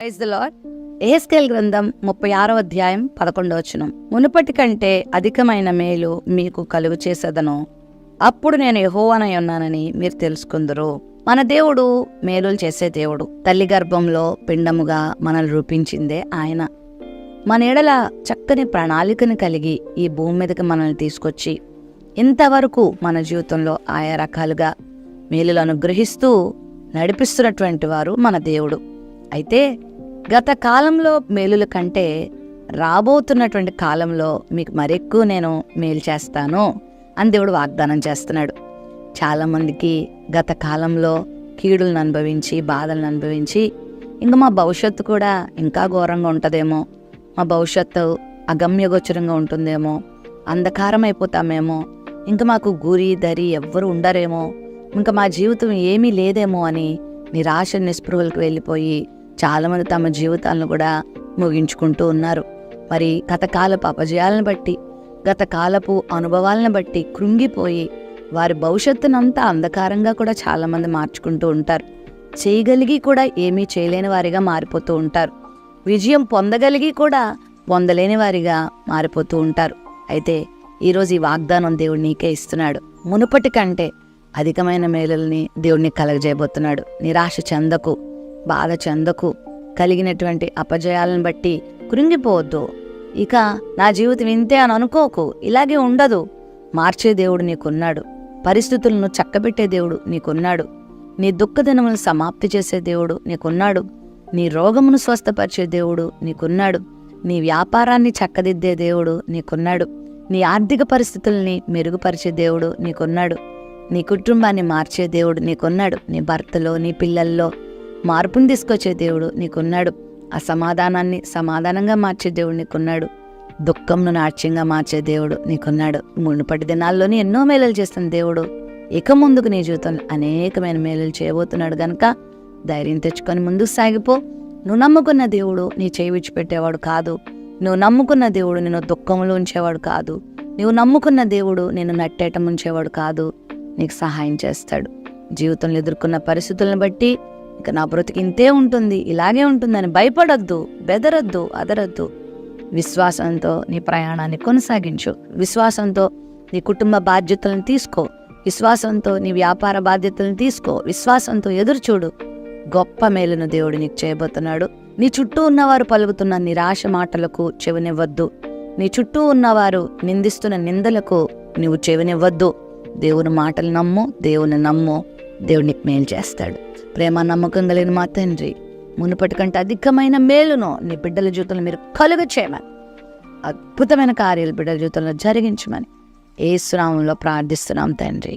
Praise the lord. యెహెజ్కేలు గ్రంథం 36వ అధ్యాయం 11వ వచనం. మునుపటి కంటే అధికమైన మేలు మీకు కలుగు చేసేదను, అప్పుడు నేను యెహోవానై ఉన్నానని మీరు తెలుసుకుందురు. మన దేవుడు మేలులు చేసే దేవుడు. తల్లి గర్భంలో పిండముగా మనల్ని రూపించిందే ఆయన. మన ఎడల చక్కని ప్రణాళికను కలిగి ఈ భూమి మీదకి మనల్ని తీసుకొచ్చి ఇంతవరకు మన జీవితంలో ఆయా రకాలుగా మేలులు అనుగ్రహిస్తూ నడిపిస్తున్నటువంటి వారు మన దేవుడు. అయితే గత కాలంలో మేలుల కంటే రాబోతున్నటువంటి కాలంలో మీకు మరెక్కువ నేను మేలు చేస్తాను అని దేవుడు వాగ్దానం చేస్తున్నాడు. చాలామందికి గత కాలంలో కీడులను అనుభవించి బాధలను అనుభవించి ఇంకా మా భవిష్యత్తు కూడా ఇంకా ఘోరంగా ఉంటుందేమో, మా భవిష్యత్తు అగమ్యగోచరంగా ఉంటుందేమో, అంధకారం అయిపోతామేమో, ఇంకా మాకు గురి దరి ఎవ్వరు ఉండరేమో, ఇంకా మా జీవితం ఏమీ లేదేమో అని నిరాశ నిస్పృహలకు వెళ్ళిపోయి చాలామంది తమ జీవితాలను కూడా ముగించుకుంటూ ఉన్నారు. మరి గతకాలపు అపజయాలను బట్టి, గతకాలపు అనుభవాలను బట్టి కృంగిపోయి వారి భవిష్యత్తునంతా అంధకారంగా కూడా చాలామంది మార్చుకుంటూ ఉంటారు. చేయగలిగి కూడా ఏమీ చేయలేని వారిగా మారిపోతూ ఉంటారు. విజయం పొందగలిగి కూడా పొందలేని వారిగా మారిపోతూ ఉంటారు. అయితే ఈరోజు ఈ వాగ్దానం దేవుడు నీకే ఇస్తున్నాడు. మునుపటి కంటే అధికమైన మేలుల్ని దేవుడిని కలగజేయబోతున్నాడు. నిరాశ చెందకు, బాధ చెందకు, కలిగినటువంటి అపజయాలను బట్టి కృంగిపోవద్దు. ఇక నా జీవితం ఇంతే అని అనుకోకు. ఇలాగే ఉండదు. మార్చే దేవుడు నీకున్నాడు. పరిస్థితులను చక్కబెట్టే దేవుడు నీకున్నాడు. నీ దుఃఖదినములను సమాప్తి చేసే దేవుడు నీకున్నాడు. నీ రోగమును స్వస్థపరిచే దేవుడు నీకున్నాడు. నీ వ్యాపారాన్ని చక్కదిద్దే దేవుడు నీకున్నాడు. నీ ఆర్థిక పరిస్థితుల్ని మెరుగుపరిచే దేవుడు నీకున్నాడు. నీ కుటుంబాన్ని మార్చే దేవుడు నీకున్నాడు. నీ భర్తలో, నీ పిల్లల్లో మార్పును తీసుకొచ్చే దేవుడు నీకున్నాడు. అసమాధానాన్ని సమాధానంగా మార్చే దేవుడు నీకున్నాడు. దుఃఖంను నాట్యంగా మార్చే దేవుడు నీకున్నాడు. మునుపటి దినాల్లోనే ఎన్నో మేలులు చేస్తున్న దేవుడు ఇక ముందుకు నీ జీవితంలో అనేకమైన మేలులు చేయబోతున్నాడు. గనక ధైర్యం తెచ్చుకొని ముందుకు సాగిపో. నువ్వు నమ్ముకున్న దేవుడు నీ చేయి విడిచిపెట్టేవాడు కాదు. నువ్వు నమ్ముకున్న దేవుడు నిన్ను దుఃఖంలో ఉంచేవాడు కాదు. నువ్వు నమ్ముకున్న దేవుడు నిన్ను నట్టేటం ఉంచేవాడు కాదు. నీకు సహాయం చేస్తాడు. జీవితంలో ఎదుర్కొన్న పరిస్థితులను బట్టి ఇక నా బ్రతికి ఇంతే ఉంటుంది, ఇలాగే ఉంటుందని భయపడొద్దు, బెదరొద్దు, అదరొద్దు. విశ్వాసంతో నీ ప్రయాణాన్ని కొనసాగించు. విశ్వాసంతో నీ కుటుంబ బాధ్యతలను తీసుకో. విశ్వాసంతో నీ వ్యాపార బాధ్యతలను తీసుకో. విశ్వాసంతో ఎదురుచూడు. గొప్ప మేలును దేవుడు నీకు చేయబోతున్నాడు. నీ చుట్టూ ఉన్నవారు పలుకుతున్న నిరాశ మాటలకు చెవినివ్వద్దు. నీ చుట్టూ ఉన్నవారు నిందిస్తున్న నిందలకు నువ్వు చెవినివ్వద్దు. దేవుని మాటలు నమ్ము, దేవుని నమ్ము. దేవుడు నీకు మేలు చేస్తాడు. ప్రేమ నమ్మకం కలిగిన మా తండ్రి, మునుపటి కంటే అధికమైన మేలును నీ బిడ్డల జీవితంలో మీరు కలుగ చేయమని, అద్భుతమైన కార్యాలు బిడ్డల జీవితంలో జరిగించమని యేసు నామములో ప్రార్థిస్తున్నాం తండ్రి.